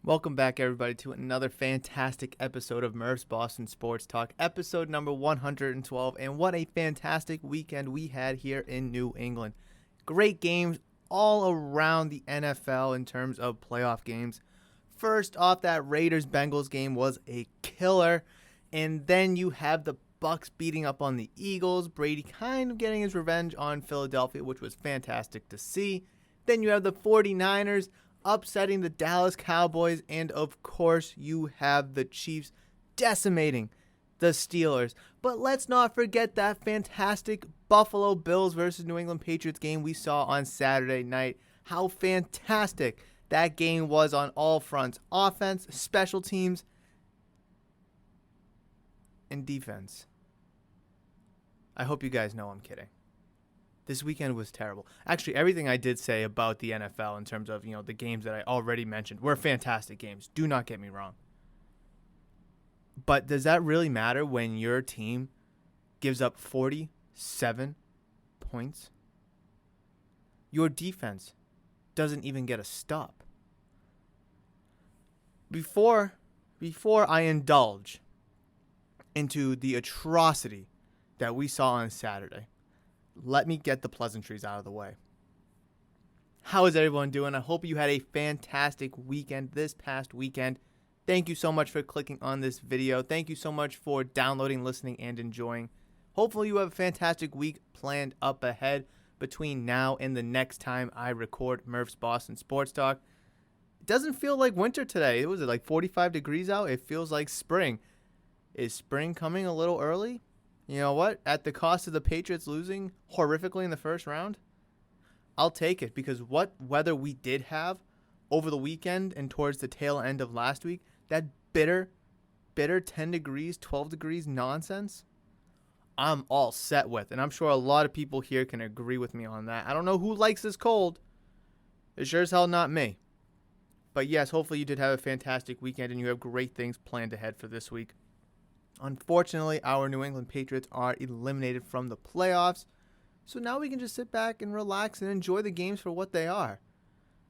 Welcome back, everybody, to another fantastic episode of Murph's Boston Sports Talk, episode number 112. And what a fantastic weekend we had here in New England. Great games all around the NFL in terms of playoff games. First off, that Raiders-Bengals game was a killer. And then you have the Bucs beating up on the Eagles. Brady kind of getting his revenge on Philadelphia, which was fantastic to see. Then you have the 49ers upsetting the Dallas Cowboys, and of course you have the Chiefs decimating the Steelers. But let's not forget that fantastic Buffalo Bills versus New England Patriots game we saw on Saturday night. How fantastic that game was on all fronts: offense, special teams, and defense. I hope you guys know I'm kidding. This weekend was terrible. Actually, everything I did say about the NFL in terms of, the games that I already mentioned were fantastic games. Do not get me wrong. But does that really matter when your team gives up 47 points? Your defense doesn't even get a stop. Before I indulge into the atrocity that we saw on Saturday, let me get the pleasantries out of the way. How is everyone doing? I hope you had a fantastic weekend this past weekend. Thank you so much for clicking on this video. Thank you so much for downloading, listening, and enjoying. Hopefully you have a fantastic week planned up ahead between now and the next time I record Murph's Boston Sports Talk. It doesn't feel like winter today. It was like 45 degrees out. It feels like spring. Is spring coming a little early? You know what? At the cost of the Patriots losing horrifically in the first round, I'll take it, because what weather we did have over the weekend and towards the tail end of last week, that bitter 10 degrees, 12 degrees nonsense, I'm all set with. And I'm sure a lot of people here can agree with me on that. I don't know who likes this cold. It's sure as hell not me. But yes, hopefully you did have a fantastic weekend and you have great things planned ahead for this week. Unfortunately, our New England Patriots are eliminated from the playoffs, so now we can just sit back and relax and enjoy the games for what they are.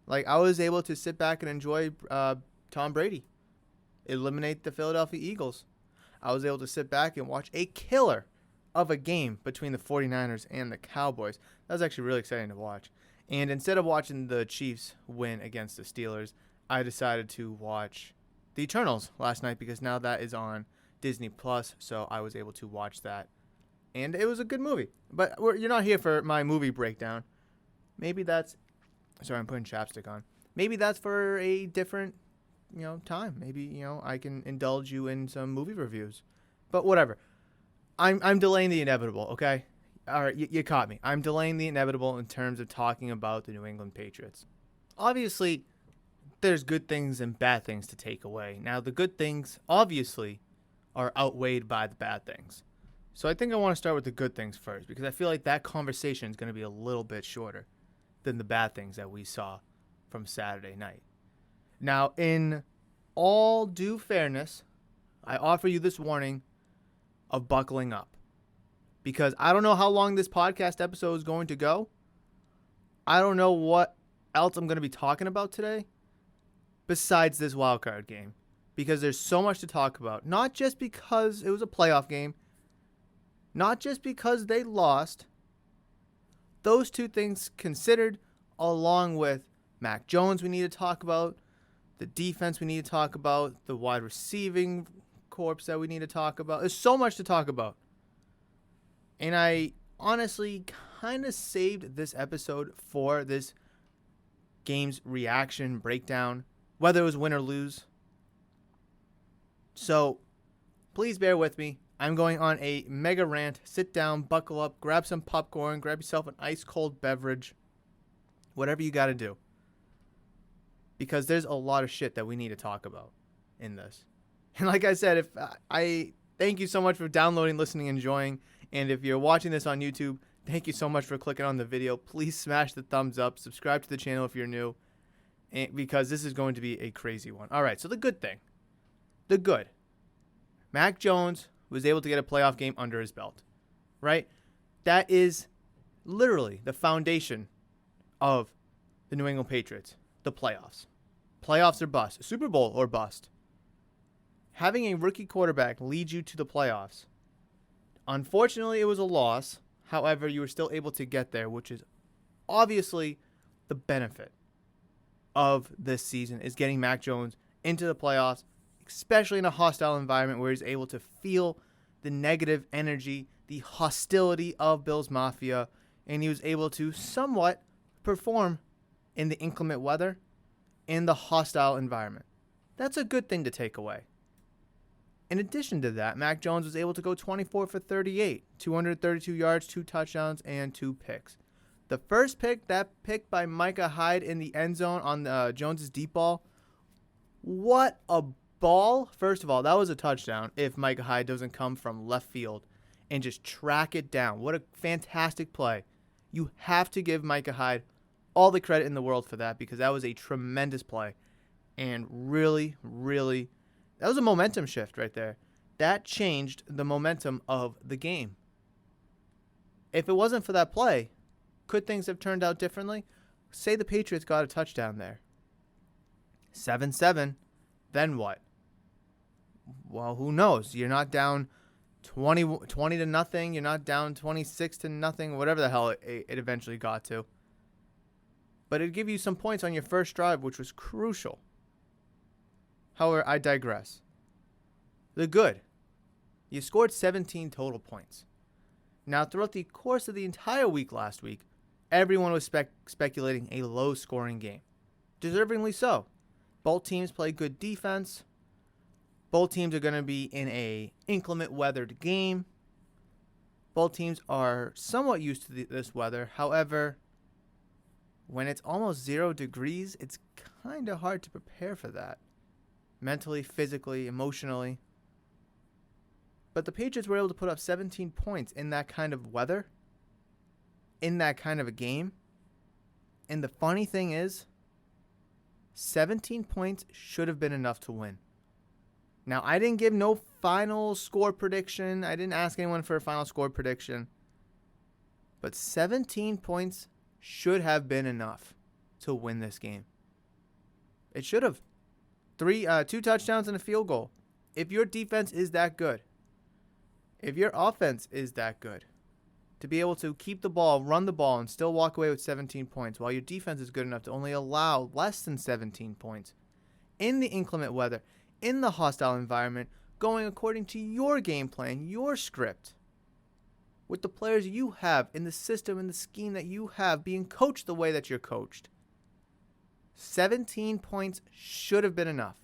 Like, I was able to sit back and enjoy Tom Brady eliminate the Philadelphia Eagles. I was able to sit back and watch a killer of a game between the 49ers and the Cowboys. That was actually really exciting to watch. And instead of watching the Chiefs win against the Steelers, I decided to watch the Eternals last night, because now that is on Disney Plus, so I was able to watch that, and it was a good movie. But you're not here for my movie breakdown. Maybe that's, sorry, I'm putting chapstick on. Maybe that's for a different, time. Maybe I can indulge you in some movie reviews. But whatever. I'm delaying the inevitable. Okay, all right, you caught me. I'm delaying the inevitable in terms of talking about the New England Patriots. Obviously, there's good things and bad things to take away. Now, the good things, obviously, are outweighed by the bad things. So I think I want to start with the good things first, because I feel like that conversation is going to be a little bit shorter than the bad things that we saw from Saturday night. Now, in all due fairness, I offer you this warning of buckling up, because I don't know how long this podcast episode is going to go. I don't know what else I'm going to be talking about today besides this wildcard game, because there's so much to talk about. Not just because it was a playoff game, not just because they lost. Those two things considered, along with Mac Jones we need to talk about, the defense we need to talk about, the wide receiving corps that we need to talk about. There's so much to talk about. And I honestly kind of saved this episode for this game's reaction breakdown, whether it was win or lose. So, please bear with me. I'm going on a mega rant. Sit down, buckle up, grab some popcorn, grab yourself an ice cold beverage, whatever you got to do. Because there's a lot of shit that we need to talk about in this. And like I said, I thank you so much for downloading, listening, enjoying. And if you're watching this on YouTube, thank you so much for clicking on the video. Please smash the thumbs up. Subscribe to the channel if you're new, because this is going to be a crazy one. All right, so the good thing. The good. Mac Jones was able to get a playoff game under his belt, right? That is literally the foundation of the New England Patriots, the playoffs. Playoffs or bust. Super Bowl or bust. Having a rookie quarterback lead you to the playoffs. Unfortunately, it was a loss. However, you were still able to get there, which is obviously the benefit of this season, is getting Mac Jones into the playoffs, especially in a hostile environment where he's able to feel the negative energy, the hostility of Bills Mafia, and he was able to somewhat perform in the inclement weather, in the hostile environment. That's a good thing to take away. In addition to that, Mac Jones was able to go 24 for 38, 232 yards, 2 touchdowns, and 2 picks. The first pick, that pick by Micah Hyde in the end zone on Jones's deep ball, what a ball. First of all, that was a touchdown if Micah Hyde doesn't come from left field and just track it down. What a fantastic play. You have to give Micah Hyde all the credit in the world for that, because that was a tremendous play. And really, really, that was a momentum shift right there. That changed the momentum of the game. If it wasn't for that play, could things have turned out differently? Say the Patriots got a touchdown there. 7-7, then what? Well, who knows? You're not down 20 to nothing. You're not down 26 to nothing, whatever the hell it eventually got to. But it'd give you some points on your first drive, which was crucial. However, I digress. The good. You scored 17 total points. Now, throughout the course of the entire week last week, everyone was speculating a low-scoring game. Deservingly so. Both teams play good defense. Both teams are going to be in a inclement weathered game. Both teams are somewhat used to this weather. However, when it's almost 0 degrees, it's kind of hard to prepare for that. Mentally, physically, emotionally. But the Patriots were able to put up 17 points in that kind of weather, in that kind of a game. And the funny thing is, 17 points should have been enough to win. Now, I didn't give no final score prediction. I didn't ask anyone for a final score prediction. But 17 points should have been enough to win this game. It should have. 2 touchdowns and a field goal. If your defense is that good, if your offense is that good, to be able to keep the ball, run the ball, and still walk away with 17 points, while your defense is good enough to only allow less than 17 points, in the inclement weather, in the hostile environment, going according to your game plan, your script, with the players you have, in the system and the scheme that you have, being coached the way that you're coached, 17 points should have been enough.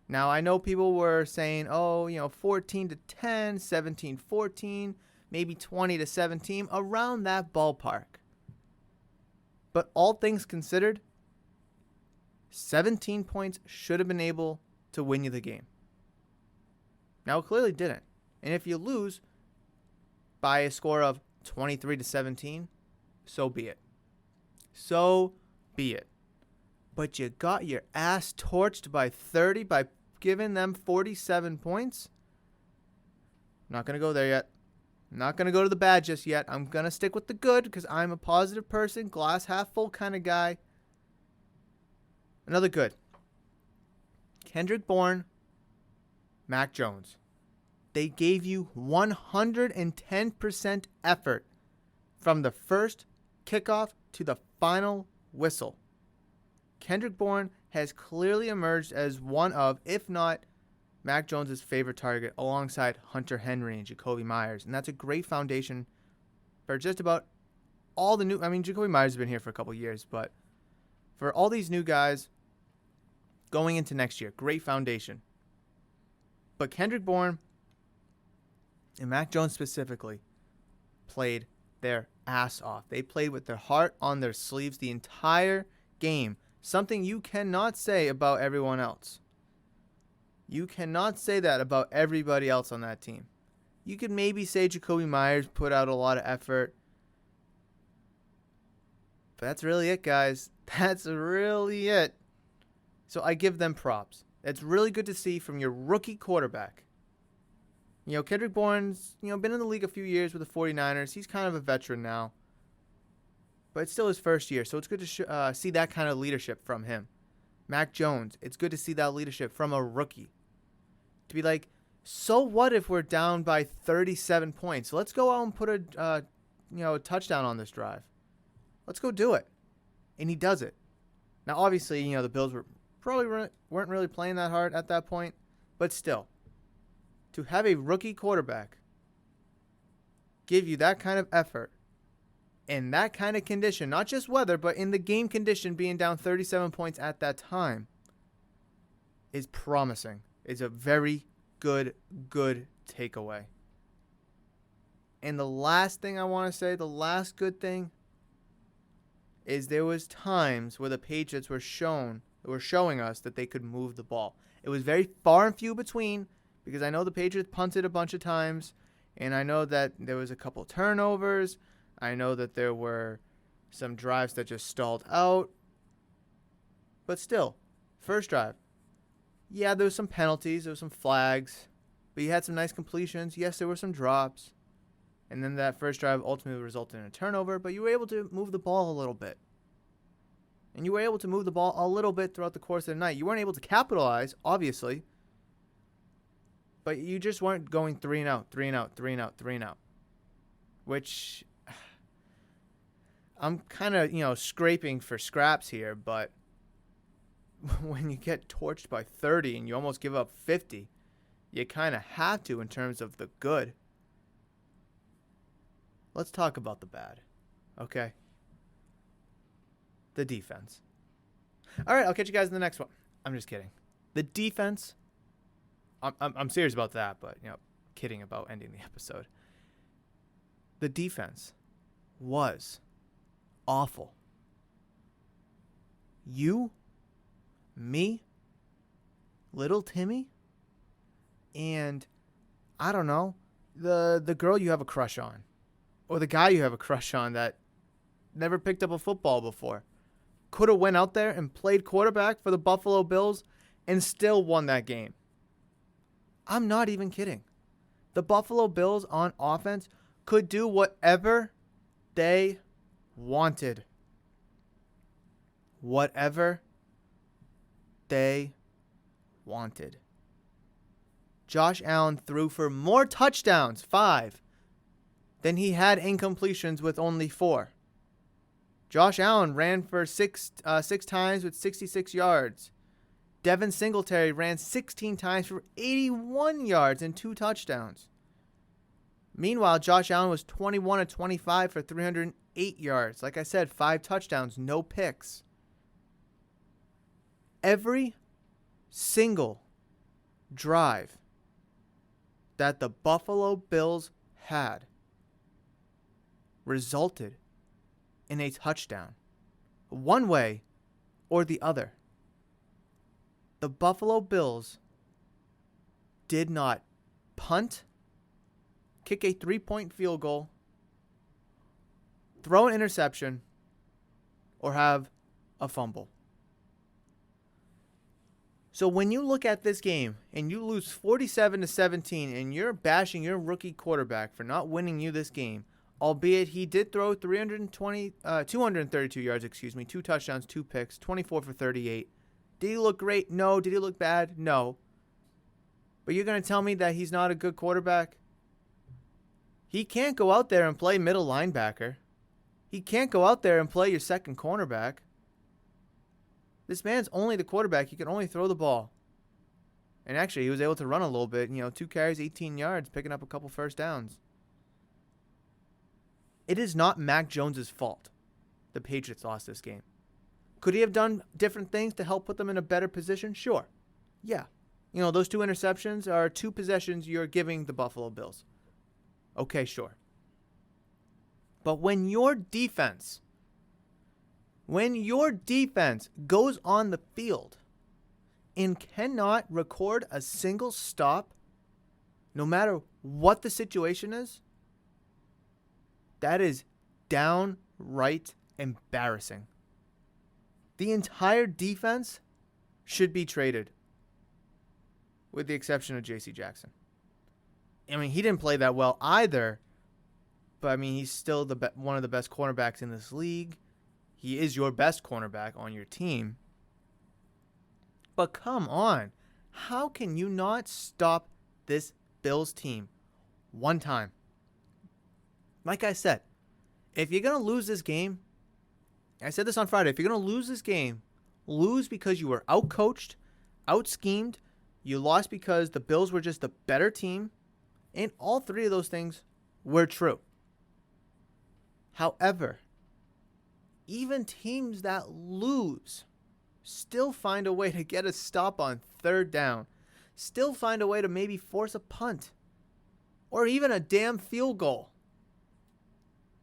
Now, I know people were saying, 14 to 10, 17-14, maybe 20 to 17, around that ballpark. But all things considered, 17 points should have been able to win you the game. Now, it clearly didn't. And if you lose by a score of 23 to 17, so be it. So be it. But you got your ass torched by 30 by giving them 47 points. I'm not going to go there yet. I'm not going to go to the bad just yet. I'm going to stick with the good because I'm a positive person, glass half full kind of guy. Another good. Kendrick Bourne, Mac Jones. They gave you 110% effort from the first kickoff to the final whistle. Kendrick Bourne has clearly emerged as one of, if not Mac Jones' favorite target, alongside Hunter Henry and Jacoby Myers. And that's a great foundation for just about all the new... Jacoby Myers has been here for a couple years, but for all these new guys going into next year, great foundation. But Kendrick Bourne and Mac Jones specifically played their ass off. They played with their heart on their sleeves the entire game. Something you cannot say about everyone else. You cannot say that about everybody else on that team. You could maybe say Jacoby Myers put out a lot of effort. But that's really it, guys. That's really it. So I give them props. It's really good to see from your rookie quarterback. Kendrick Bourne's, been in the league a few years with the 49ers. He's kind of a veteran now. But it's still his first year, so it's good to see that kind of leadership from him. Mac Jones, it's good to see that leadership from a rookie. To be like, so what if we're down by 37 points? Let's go out and put a touchdown on this drive. Let's go do it. And he does it. Now, obviously, the Bills weren't really playing that hard at that point. But still, to have a rookie quarterback give you that kind of effort in that kind of condition, not just weather, but in the game condition, being down 37 points at that time, is promising. It's a very good takeaway. And the last thing I want to say, the last good thing, is there was times where the Patriots were showing us that they could move the ball. It was very far and few between, because I know the Patriots punted a bunch of times, and I know that there was a couple turnovers. I know that there were some drives that just stalled out. But still, first drive, yeah, there was some penalties, there was some flags, but you had some nice completions. Yes, there were some drops. And then that first drive ultimately resulted in a turnover, but you were able to move the ball a little bit. And you were able to move the ball a little bit throughout the course of the night. You weren't able to capitalize, obviously, but you just weren't going 3 and out, 3 and out, 3 and out, 3 and out, which I'm kind of, scraping for scraps here, but when you get torched by 30 and you almost give up 50, you kind of have to in terms of the good. Let's talk about the bad, okay? The defense. All right, I'll catch you guys in the next one. I'm just kidding. The defense, I'm serious about that, but, kidding about ending the episode. The defense was awful. You, me, little Timmy, and I don't know, the girl you have a crush on, or the guy you have a crush on that never picked up a football before, could have went out there and played quarterback for the Buffalo Bills and still won that game. I'm not even kidding. The Buffalo Bills on offense could do whatever they wanted. Whatever they wanted. Josh Allen threw for more touchdowns, 5, than he had incompletions with only 4. Josh Allen ran for six times with 66 yards. Devin Singletary ran 16 times for 81 yards and 2 touchdowns. Meanwhile, Josh Allen was 21 of 25 for 308 yards. Like I said, 5 touchdowns, no picks. Every single drive that the Buffalo Bills had resulted in a touchdown, one way or the other. The Buffalo Bills did not punt, kick a 3-point field goal, throw an interception, or have a fumble. So when you look at this game and you lose 47-17 and you're bashing your rookie quarterback for not winning you this game, albeit he did throw 232 yards, 2 touchdowns, 2 picks, 24 for 38. Did he look great? No. Did he look bad? No. But you're going to tell me that he's not a good quarterback? He can't go out there and play middle linebacker. He can't go out there and play your second cornerback. This man's only the quarterback. He can only throw the ball. And actually, he was able to run a little bit. 2 carries, 18 yards, picking up a couple first downs. It is not Mac Jones' fault the Patriots lost this game. Could he have done different things to help put them in a better position? Sure. Yeah. Those 2 interceptions are 2 possessions you're giving the Buffalo Bills. Okay, sure. But when your defense goes on the field and cannot record a single stop, no matter what the situation is, that is downright embarrassing. The entire defense should be traded, with the exception of J.C. Jackson. He didn't play that well either, but he's still one of the best cornerbacks in this league. He is your best cornerback on your team. But come on. How can you not stop this Bills team one time? Like I said, if you're going to lose this game, I said this on Friday, if you're going to lose this game, lose because you were out-coached, out-schemed, you lost because the Bills were just the better team, and all three of those things were true. However, even teams that lose still find a way to get a stop on third down, still find a way to maybe force a punt, or even a damn field goal.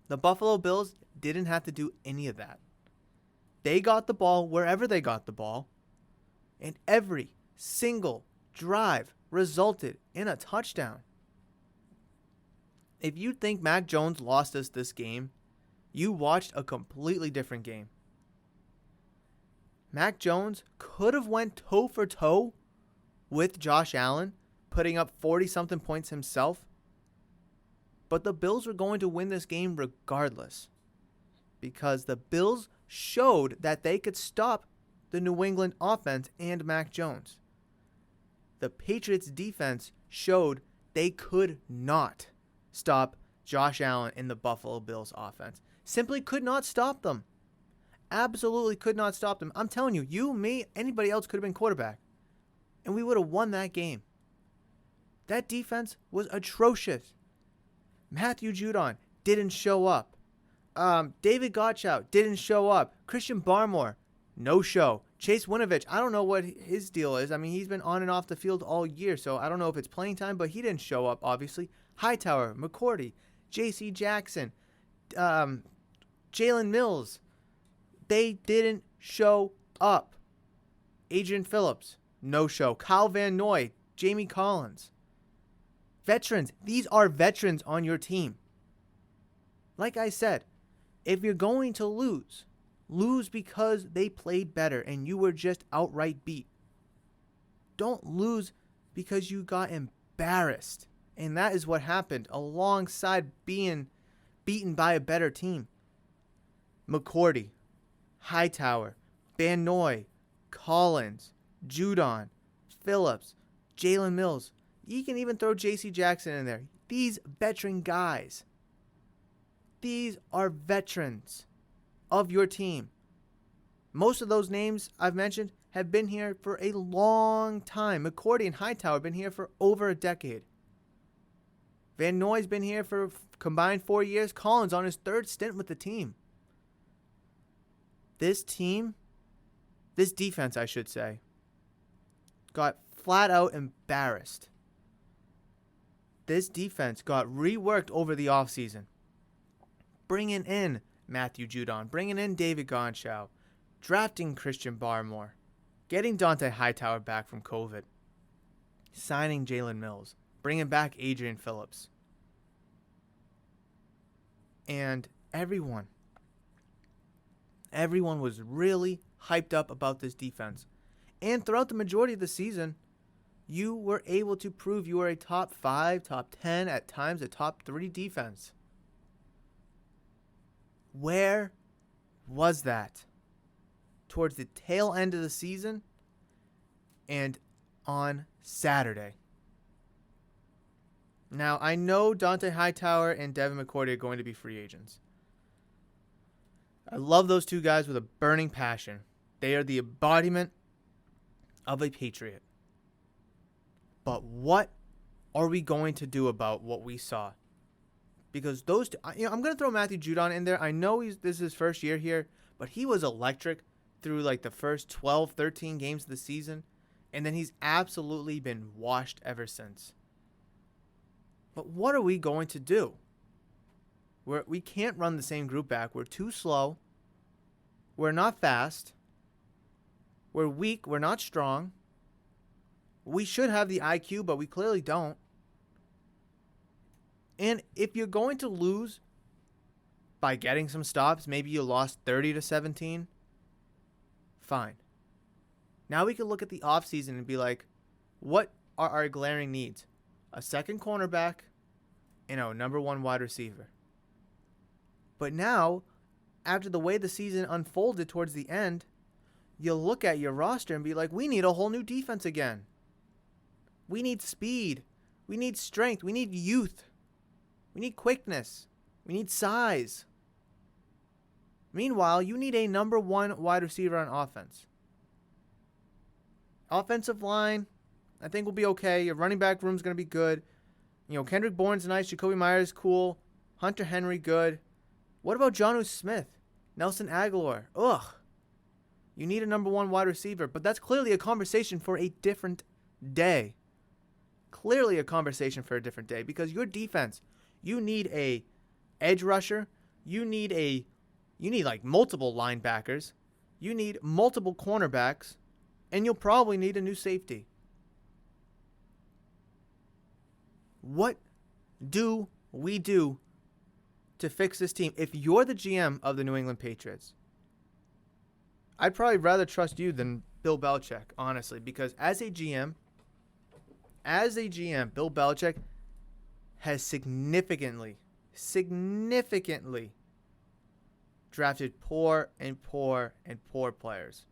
The Buffalo Bills didn't have to do any of that. They got the ball wherever they got the ball, and every single drive resulted in a touchdown. If you think Mac Jones lost us this game, you watched a completely different game. Mac Jones could have went toe for toe with Josh Allen, putting up 40-something points himself. But the Bills were going to win this game regardless, because the Bills showed that they could stop the New England offense and Mac Jones. The Patriots defense showed they could not stop Josh Allen in the Buffalo Bills offense. Simply could not stop them. Absolutely could not stop them. I'm telling you, you, me, anybody else could have been quarterback, and we would have won that game. That defense was atrocious. Matthew Judon didn't show up. David Gottschalk didn't show up. Christian Barmore, no show. Chase Winovich, I don't know what his deal is. I mean, he's been on and off the field all year, so I don't know if it's playing time, but he didn't show up, obviously. Hightower, McCourty, J.C. Jackson, Jalen Mills, they didn't show up. Adrian Phillips, no show. Kyle Van Noy, Jamie Collins. Veterans, these are veterans on your team. Like I said, if you're going to lose, lose because they played better and you were just outright beat. Don't lose because you got embarrassed. And that is what happened alongside being beaten by a better team. McCourty, Hightower, Van Noy, Collins, Judon, Phillips, Jalen Mills. You can even throw J.C. Jackson in there. These veteran guys. These are veterans of your team. Most of those names I've mentioned have been here for a long time. McCourty and Hightower have been here for over a decade. Van Noy's been here for combined 4 years. Collins on his third stint with the team. This defense, I should say, got flat out embarrassed. This defense got reworked over the offseason. Bringing in Matthew Judon, bringing in David Gottschalk, drafting Christian Barmore, getting Dante Hightower back from COVID, signing Jalen Mills, bringing back Adrian Phillips. And everyone was really hyped up about this defense. And throughout the majority of the season, you were able to prove you were a top 5, top 10, at times a top 3 defense. Where was that? Towards the tail end of the season and on Saturday. Now, I know Dante Hightower and Devin McCourty are going to be free agents. I love those two guys with a burning passion. They are the embodiment of a Patriot. But what are we going to do about what we saw? Because those two, I'm going to throw Matthew Judon in there. I know this is his first year here, but he was electric through like the first 12, 13 games of the season. And then he's absolutely been washed ever since. But what are we going to do? We can't run the same group back. We're too slow. We're not fast. We're weak. We're not strong. We should have the IQ, but we clearly don't. And if you're going to lose by getting some stops, maybe you lost 30-17, fine. Now we can look at the offseason and be like, what are our glaring needs? A second cornerback and a number 1 wide receiver. But now, after the way the season unfolded towards the end, you look at your roster and be like, we need a whole new defense again. We need speed. We need strength. We need youth. We need quickness. We need size. Meanwhile, you need a number one wide receiver on offense. Offensive line, I think will be okay. Your running back room's going to be good. Kendrick Bourne's nice. Jacoby Myers, cool. Hunter Henry, good. What about Jonnu Smith? Nelson Aguilar? Ugh. You need a number one wide receiver, but that's clearly a conversation for a different day. Clearly a conversation for a different day, because your defense, you need a edge rusher. You need like multiple linebackers. You need multiple cornerbacks, and you'll probably need a new safety. What do we do to fix this team? If you're the GM of the New England Patriots, I'd probably rather trust you than Bill Belichick, honestly, because as a GM, Bill Belichick has significantly drafted poor players.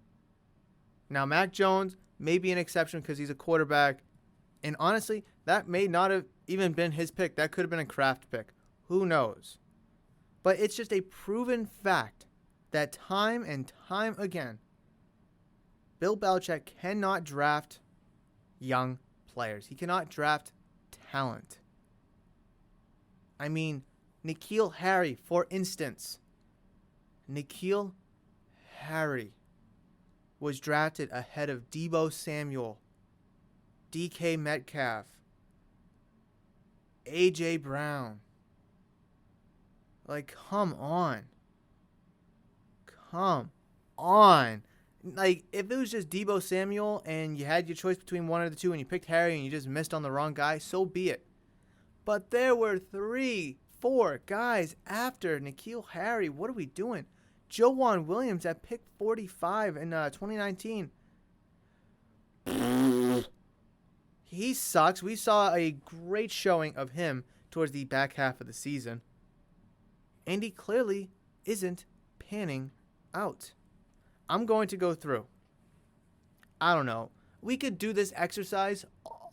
Now, Mac Jones may be an exception because he's a quarterback, and honestly, that may not have even been his pick. That could have been a Kraft pick. Who knows? But it's just a proven fact that time and time again, Bill Belichick cannot draft young players. He cannot draft talent. I mean, N'Keal Harry, for instance. N'Keal Harry was drafted ahead of Deebo Samuel, DK Metcalf, AJ Brown. Like, come on. Like, if it was just Deebo Samuel and you had your choice between one of the two and you picked Harry and you just missed on the wrong guy, so be it. But there were 3-4 guys after N'Keal Harry. What are we doing? Joejuan Williams at pick 45 in 2019. He sucks. We saw a great showing of him towards the back half of the season. And he clearly isn't panning out. I'm going to go through. I don't know. We could do this exercise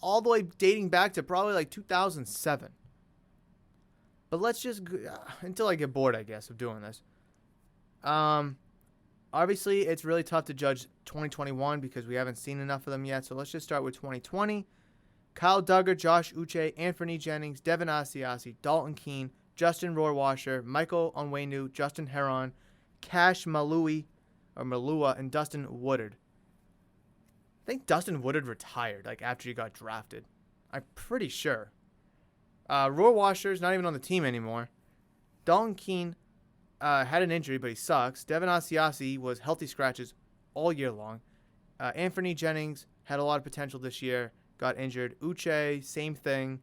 all the way dating back to probably like 2007. But let's just, until I get bored, I guess, of doing this. Obviously, it's really tough to judge 2021 because we haven't seen enough of them yet. So let's just start with 2020. Kyle Duggar, Josh Uche, Anthony Jennings, Devin Asiasi, Dalton Keene, Justin Rohrwasser, Michael Onwenu, Justin Heron, Cash Malua, and Dustin Woodard. I think Dustin Woodard retired after he got drafted. I'm pretty sure. Rohrwasser's not even on the team anymore. Dalton Keene had an injury, but he sucks. Devin Asiasi was healthy scratches all year long. Anthony Jennings had a lot of potential this year, got injured. Uche, same thing.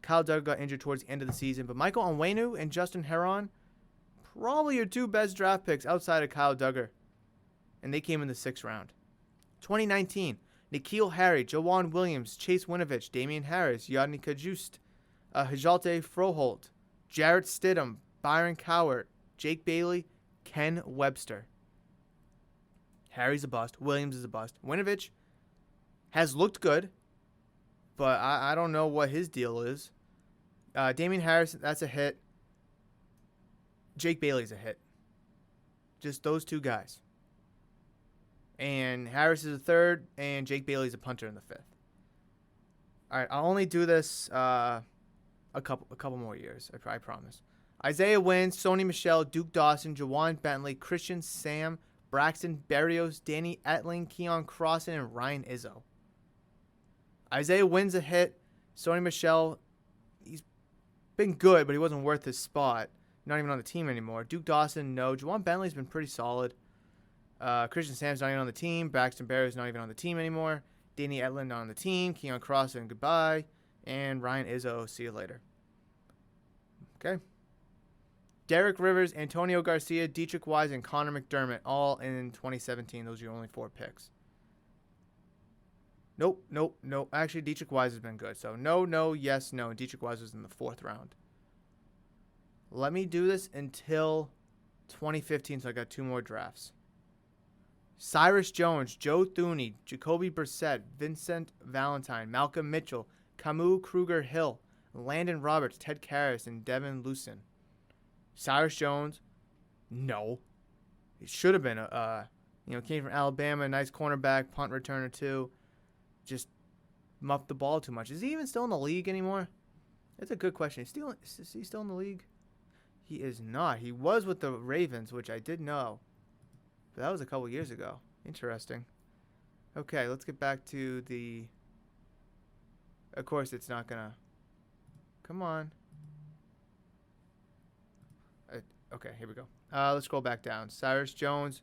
Kyle Duggar got injured towards the end of the season. But Michael Onwenu and Justin Heron, probably your two best draft picks outside of Kyle Duggar. And they came in the 6th round. 2019, N'Keal Harry, Joejuan Williams, Chase Winovich, Damian Harris, Yadni Kajust, Hajalte Froholt, Jarrett Stidham, Byron Cowart, Jake Bailey, Ken Webster. Harry's a bust. Williams is a bust. Winovich has looked good, but I don't know what his deal is. Damian Harris, that's a hit. Jake Bailey's a hit. Just those two guys. And Harris is a 3rd, and Jake Bailey's a punter in the 5th. All right, I'll only do this a couple more years, I promise. Isaiah Wynn, Sony Michel, Duke Dawson, Jawan Bentley, Christian Sam, Braxton Berrios, Danny Etling, Keon Crossan, and Ryan Izzo. Isaiah Wynn's a hit. Sony Michel, he's been good, but he wasn't worth his spot. Not even on the team anymore. Duke Dawson, no. Jawan Bentley's been pretty solid. Christian Sam's not even on the team. Braxton Berrios not even on the team anymore. Danny Etling not on the team. Keon Crossan, goodbye. And Ryan Izzo, see you later. Okay. Derek Rivers, Antonio Garcia, Dietrich Wise, and Connor McDermott, all in 2017. Those are your only 4 picks. Nope. Actually, Dietrich Wise has been good. So no, yes, no. Dietrich Wise was in the 4th round. Let me do this until 2015, so I got 2 more drafts. Cyrus Jones, Joe Thuney, Jacoby Brissett, Vincent Valentine, Malcolm Mitchell, Camus Kruger-Hill, Landon Roberts, Ted Karras, and Devin Lucien. Cyrus Jones, no. It should have been came from Alabama, nice cornerback, punt returner too. Just muffed the ball too much. Is he even still in the league anymore? That's a good question. Is he still in the league? He is not. He was with the Ravens, which I did know. But that was a couple years ago. Interesting. Okay, let's get back to the... Of course, it's not going to... Come on. Okay, here we go. Let's scroll back down. Cyrus Jones,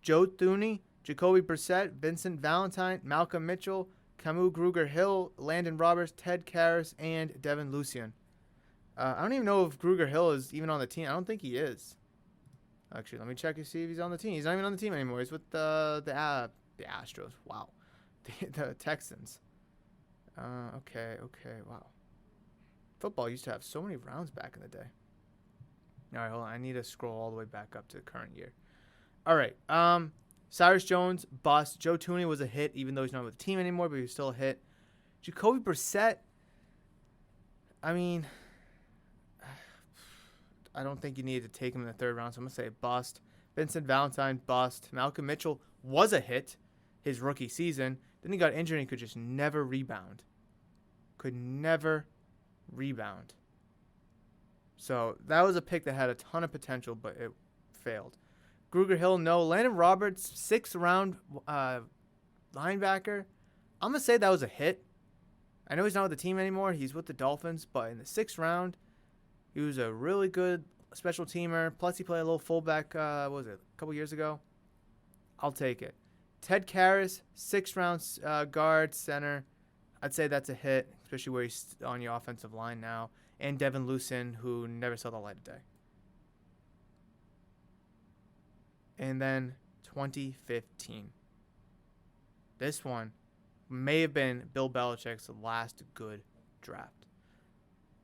Joe Thuney, Jacoby Brissett, Vincent Valentine, Malcolm Mitchell, Camus Kruger-Hill, Landon Roberts, Ted Karras, and Devin Lucien. I don't even know if Kruger-Hill is even on the team. I don't think he is. Actually, let me check and see if he's on the team. He's not even on the team anymore. He's with the Astros. Wow. The Texans. Okay. Wow. Football used to have so many rounds back in the day. All right, hold on. I need to scroll all the way back up to the current year. All right. Cyrus Jones, bust. Joe Thuney was a hit, even though he's not with the team anymore, but he was still a hit. Jacoby Brissett, I mean, I don't think you needed to take him in the third round, so I'm going to say bust. Vincent Valentine, bust. Malcolm Mitchell was a hit his rookie season. Then he got injured and he could just never rebound. So that was a pick that had a ton of potential, but it failed. Kruger-Hill, no. Landon Roberts, 6th round linebacker. I'm going to say that was a hit. I know he's not with the team anymore. He's with the Dolphins, but in the 6th round, he was a really good special teamer. Plus, he played a little fullback, a couple years ago. I'll take it. Ted Karras, 6th round guard, center. I'd say that's a hit, especially where he's on your offensive line now. And Devin Lucien, who never saw the light of day. And then 2015. This one may have been Bill Belichick's last good draft.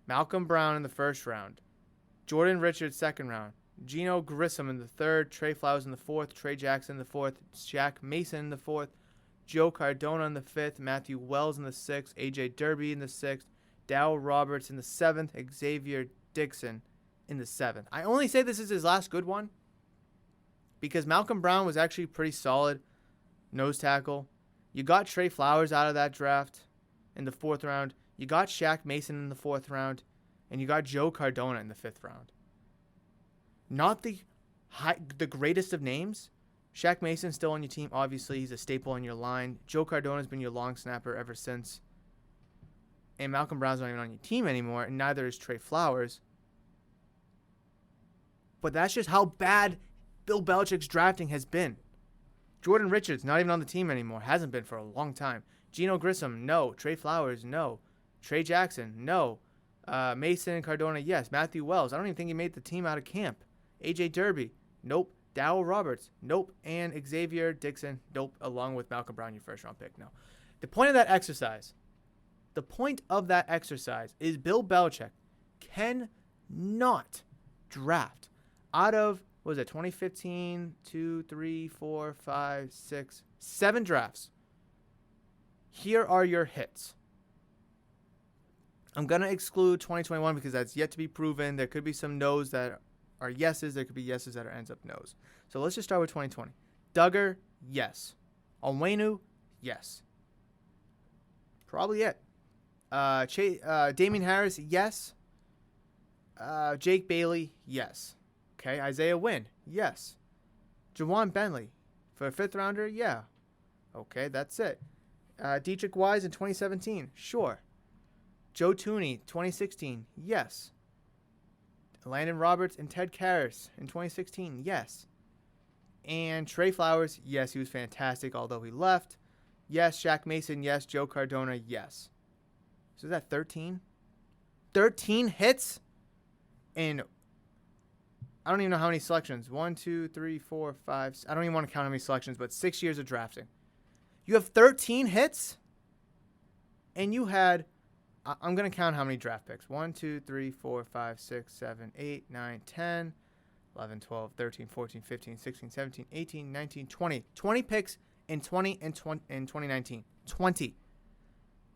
Malcolm Brown in the 1st round. Jordan Richards, 2nd round. Geno Grissom in the 3rd. Trey Flowers in the 4th. Trey Jackson in the 4th. Shaq Mason in the 4th. Joe Cardona in the 5th. Matthew Wells in the 6th. A.J. Derby in the 6th. Dow Roberts in the 7th. Xavier Dixon in the 7th. I only say this is his last good one because Malcolm Brown was actually pretty solid nose tackle. You got Trey Flowers out of that draft in the 4th round. You got Shaq Mason in the 4th round. And you got Joe Cardona in the 5th round. Not the greatest of names. Shaq Mason's still on your team. Obviously, he's a staple on your line. Joe Cardona's been your long snapper ever since. And Malcolm Brown's not even on your team anymore, and neither is Trey Flowers. But that's just how bad Bill Belichick's drafting has been. Jordan Richards, not even on the team anymore. Hasn't been for a long time. Geno Grissom, no. Trey Flowers, no. Trey Jackson, no. Mason and Cardona, yes. Matthew Wells, I don't even think he made the team out of camp. A.J. Derby, nope. Dow Roberts, nope. And Xavier Dixon, nope. Along with Malcolm Brown, your 1st round pick, no. The point of that exercise is Bill Belichick cannot draft out of, 2015, 2, 3, 4, 5, 6, 7 drafts. Here are your hits. I'm going to exclude 2021 because that's yet to be proven. There could be some no's that are yeses. There could be yeses that ends up no's. So let's just start with 2020. Duggar, yes. Onwenu, yes. Probably it. Damian Harris, yes. Jake Bailey, yes. Okay, Isaiah Wynn, yes. Jawan Bentley, for a 5th rounder, yeah. Okay, that's it. Dietrich Wise in 2017, sure. Joe Thuney, 2016, yes. Landon Roberts and Ted Karras in 2016, yes. And Trey Flowers, yes, he was fantastic, although he left. Yes, Shaq Mason, yes. Joe Cardona, yes. So is that 13? 13 hits? And I don't even know how many selections. 1, 2, 3, 4, 5. I don't even want to count how many selections, but 6 years of drafting. You have 13 hits? And you had, I'm going to count how many draft picks. 1, 2, 3, 4, 5, 6, 7, 8, 9, 10, 11, 12, 13, 14, 15, 16, 17, 18, 19, 20. 20 picks in 2019. 20.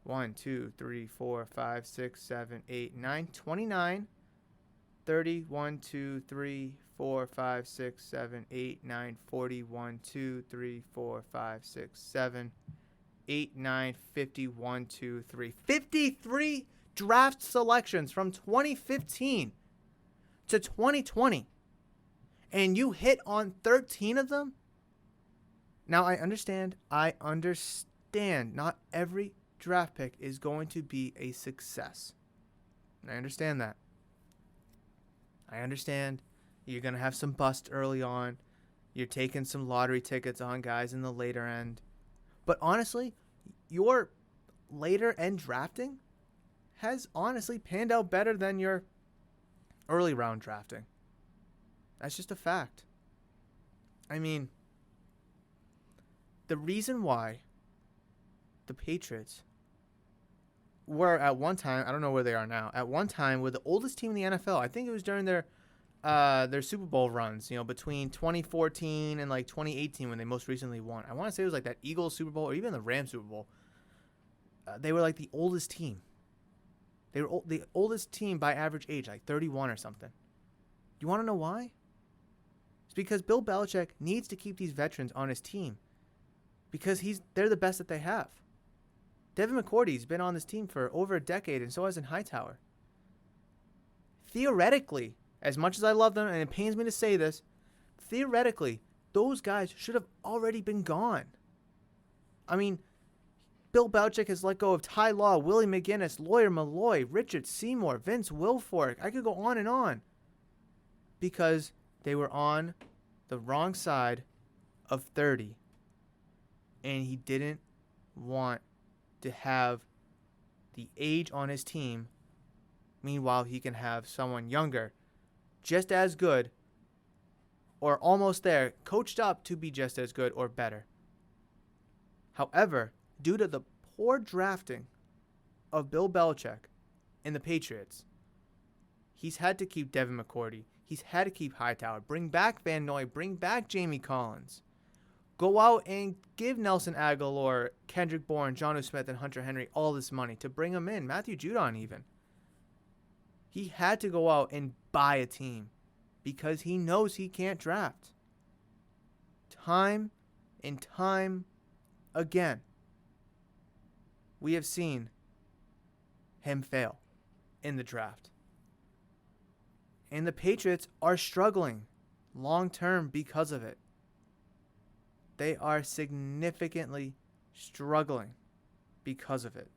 1, 2, 3, 4, 5, 6, 7, 8, 9, 29, 30, 1, 2, 3, 4, 5, 6, 7, 8, 9, 40, 1, 2, 3, 4, 5, 6, 7, 8, 9, 50, 1, 2, 3. 53 draft selections from 2015 to 2020. And you hit on 13 of them? Now, I understand. Not every draft pick is going to be a success. And I understand that. I understand you're going to have some bust early on. You're taking some lottery tickets on guys in the later end. But honestly, your later end drafting has honestly panned out better than your early round drafting. That's just a fact. I mean, the reason why the Patriots were at one time, I don't know where they are now, at one time were the oldest team in the NFL. I think it was during their Super Bowl runs, between 2014 and like 2018 when they most recently won. I want to say it was like that Eagles Super Bowl or even the Rams Super Bowl. They were like the oldest team. They were the oldest team by average age, like 31 or something. You want to know why? It's because Bill Belichick needs to keep these veterans on his team because they're the best that they have. Devin McCourty's been on this team for over a decade, and so has in Hightower. Theoretically, as much as I love them, and it pains me to say this, theoretically, those guys should have already been gone. I mean, Bill Belichick has let go of Ty Law, Willie McGinnis, Lawyer Malloy, Richard Seymour, Vince Wilfork. I could go on and on. Because they were on the wrong side of 30. And he didn't want to have the age on his team. Meanwhile, he can have someone younger, just as good, or almost there, coached up to be just as good or better. However, due to the poor drafting of Bill Belichick and the Patriots, he's had to keep Devin McCourty. He's had to keep Hightower. Bring back Van Noy. Bring back Jamie Collins. Go out and give Nelson Aguilar, Kendrick Bourne, Jonnu Smith, and Hunter Henry all this money to bring them in. Matthew Judon even. He had to go out and buy a team because he knows he can't draft. Time and time again, we have seen him fail in the draft. And the Patriots are struggling long-term because of it. They are significantly struggling because of it.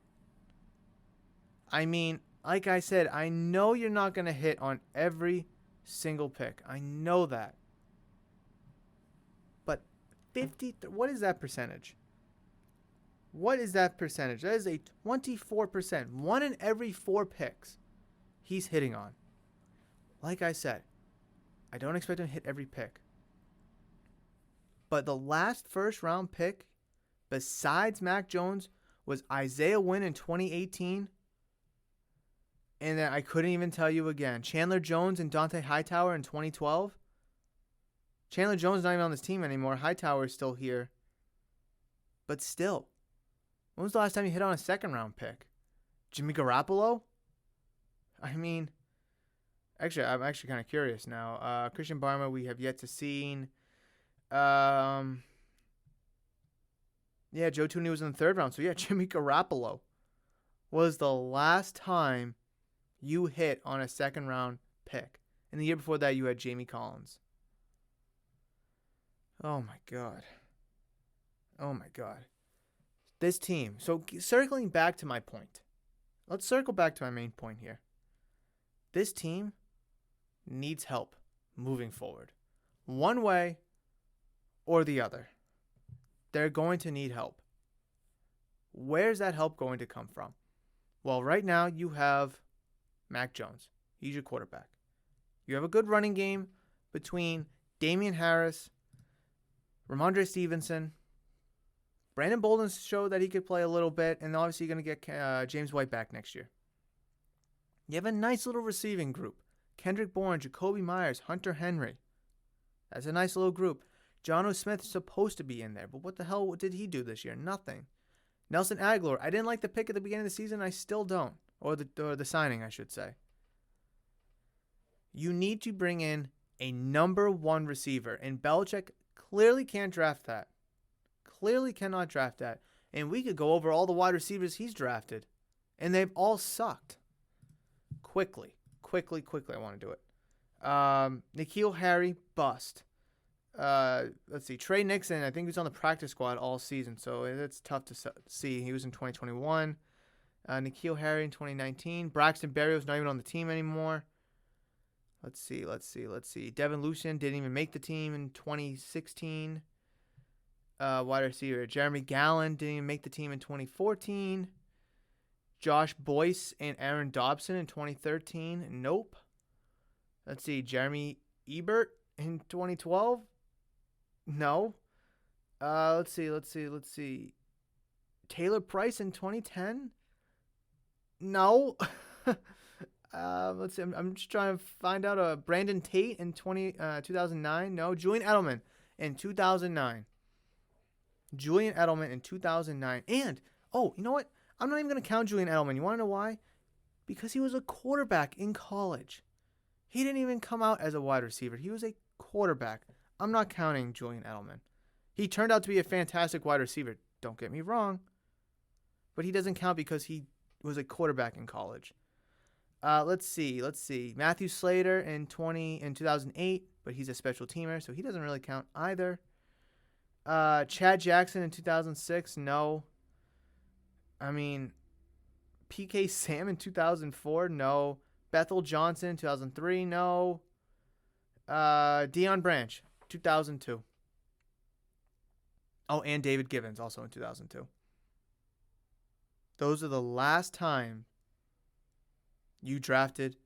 I mean, like I said, I know you're not going to hit on every single pick. I know that. But what is that percentage? What is that percentage? That is a 24%. 1 in every 4 picks he's hitting on. Like I said, I don't expect him to hit every pick. But the last first round pick, besides Mac Jones, was Isaiah Wynn in 2018. And then I couldn't even tell you again. Chandler Jones and Dante Hightower in 2012. Chandler Jones is not even on this team anymore. Hightower is still here. But still, when was the last time you hit on a second round pick? Jimmy Garoppolo? I mean, actually, I'm actually kind of curious now. Christian Barmore, we have yet to see. Yeah, Joe Tooney was in the third round. So, yeah, Jimmy Garoppolo was the last time you hit on a second round pick. And the year before that, you had Jamie Collins. Oh, my God. Oh, my God. This team. So, circling back to my point. Let's circle back to my main point here. This team needs help moving forward. One way or the other. They're going to need help. Where's that help going to come from? Well, right now you have Mac Jones. He's your quarterback. You have a good running game between Damian Harris, Ramondre Stevenson. Brandon Bolden showed that he could play a little bit, and obviously you're going to get James White back next year. You have a nice little receiving group. Kendrick Bourne, Jacoby Myers, Hunter Henry. That's a nice little group. Jonnu Smith's supposed to be in there, but what the hell did he do this year? Nothing. Nelson Aguilar, I didn't like the pick at the beginning of the season. I still don't. Or the signing, I should say. You need to bring in a number one receiver, and Belichick clearly can't draft that. Clearly cannot draft that. And we could go over all the wide receivers he's drafted, and they've all sucked. Quickly, I want to do it. N'Keal Harry, bust. Let's see. Trey Nixon, I think he was on the practice squad all season, so it's tough to see. He was in 2021. N'Keal Harry in 2019. Braxton Berrios not even on the team anymore. Let's see. Devin Lucien didn't even make the team in 2016. Wide receiver Jeremy Gallen didn't even make the team in 2014. Josh Boyce and Aaron Dobson in 2013. Nope. Let's see. Jeremy Ebert in 2012. No. Let's see. Taylor Price in 2010. No. Let's see. I'm just trying to find out. Brandon Tate in 2009. No. Julian Edelman in 2009. And, oh, you know what? I'm not even going to count Julian Edelman. You want to know why? Because he was a quarterback in college. He didn't even come out as a wide receiver. He was a quarterback. I'm not counting Julian Edelman. He turned out to be a fantastic wide receiver. Don't get me wrong. But he doesn't count because he was a quarterback in college. Let's see. Matthew Slater in 2008, but he's a special teamer, so he doesn't really count either. Chad Jackson in 2006, no. I mean, PK Sam in 2004, no. Bethel Johnson 2003, no. Deion Branch 2002. Oh, and David Givens also in 2002. Those are the last time you drafted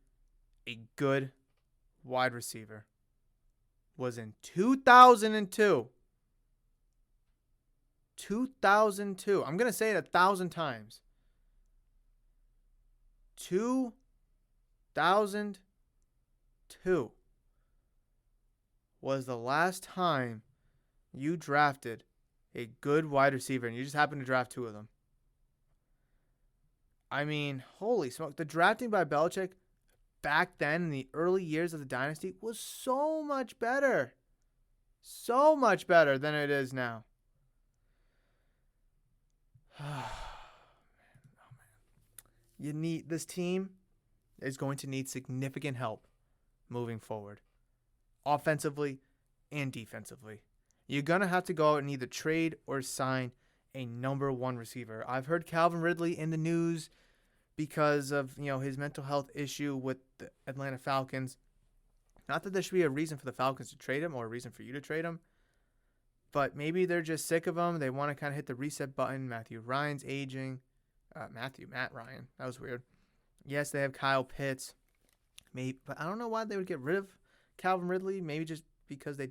a good wide receiver. Was in 2002. 2002. I'm going to say it 1,000 times. 2002 was the last time you drafted a good wide receiver, and you just happened to draft two of them. I mean, holy smoke. The drafting by Belichick back then in the early years of the dynasty was so much better. So much better than it is now. This team is going to need significant help moving forward, offensively and defensively. You're going to have to go out and either trade or sign a number one receiver. I've heard Calvin Ridley in the news because of, his mental health issue with the Atlanta Falcons. Not that there should be a reason for the Falcons to trade him or a reason for you to trade him, but maybe they're just sick of him. They want to kind of hit the reset button. Matt Ryan's aging. Matt Ryan. That was weird. Yes, they have Kyle Pitts. Maybe, but I don't know why they would get rid of Calvin Ridley. Maybe just because he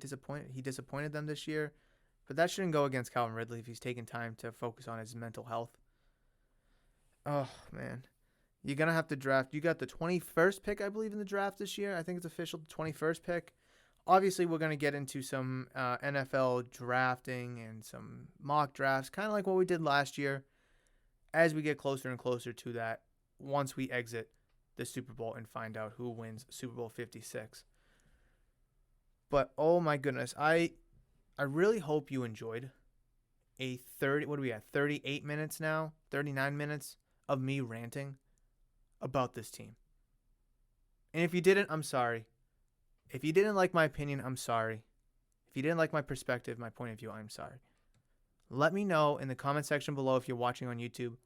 disappointed them this year. But that shouldn't go against Calvin Ridley if he's taking time to focus on his mental health. Oh, man. You're going to have to draft. You got the 21st pick, I believe, in the draft this year. I think it's official, the 21st pick. Obviously, we're going to get into some NFL drafting and some mock drafts, kind of like what we did last year, as we get closer and closer to that once we exit the Super Bowl and find out who wins Super Bowl 56. But, oh my goodness, I really hope you enjoyed a 38 minutes now, 39 minutes of me ranting about this team. And if you didn't, I'm sorry. If you didn't like my opinion, I'm sorry. If you didn't like my perspective, my point of view, I'm sorry. Let me know in the comment section below if you're watching on YouTube,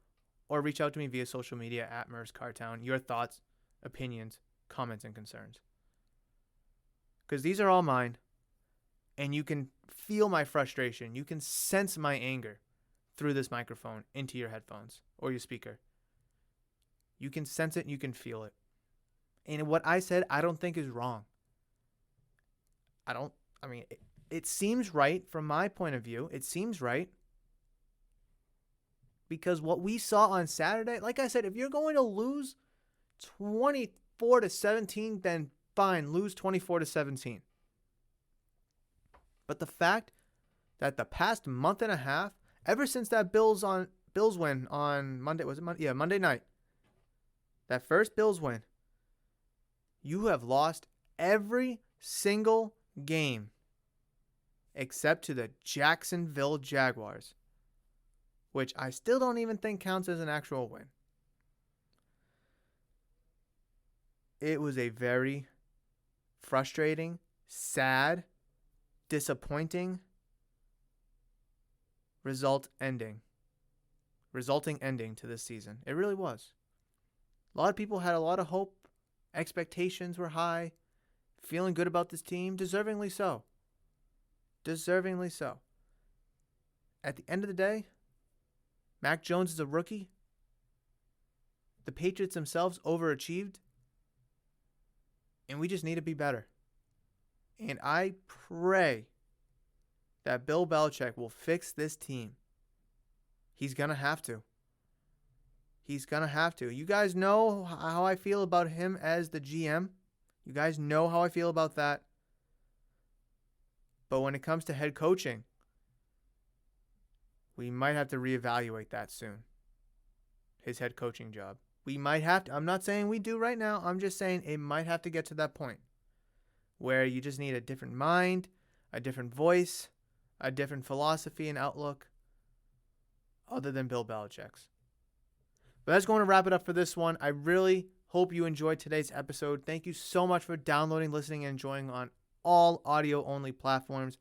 or reach out to me via social media at Murph's Cartown, your thoughts, opinions, comments, and concerns. Because these are all mine, and you can feel my frustration. You can sense my anger through this microphone into your headphones or your speaker. You can sense it and you can feel it. And what I said, I don't think is wrong. It seems right from my point of view. It seems right. Because what we saw on Saturday, like I said, if you're going to lose 24-17, then fine, lose 24-17. But the fact that the past month and a half, ever since that Bills win on Monday, was it Monday? Yeah, Monday night. That first Bills win, you have lost every single game except to the Jacksonville Jaguars, which I still don't even think counts as an actual win. It was a very frustrating, sad, disappointing resulting ending to this season. It really was. A lot of people had a lot of hope. Expectations were high. Feeling good about this team. Deservingly so. Deservingly so. At the end of the day, Mac Jones is a rookie. The Patriots themselves overachieved. And we just need to be better. And I pray that Bill Belichick will fix this team. He's going to have to. He's going to have to. You guys know how I feel about him as the GM. You guys know how I feel about that. But when it comes to head coaching, we might have to reevaluate that soon. His head coaching job. We might have to. I'm not saying we do right now. I'm just saying it might have to get to that point where you just need a different mind, a different voice, a different philosophy and outlook other than Bill Belichick's. But that's going to wrap it up for this one. I really hope you enjoyed today's episode. Thank you so much for downloading, listening, and enjoying on all audio-only platforms.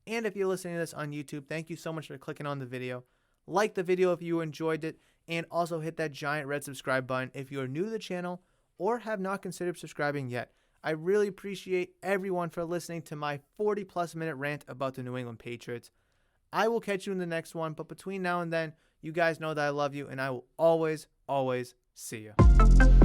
And if you're listening to this on YouTube, thank you so much for clicking on the video. Like the video if you enjoyed it, and also hit that giant red subscribe button if you're new to the channel or have not considered subscribing yet. I really appreciate everyone for listening to my 40-plus minute rant about the New England Patriots. I will catch you in the next one, but between now and then, you guys know that I love you, and I will always, always see you.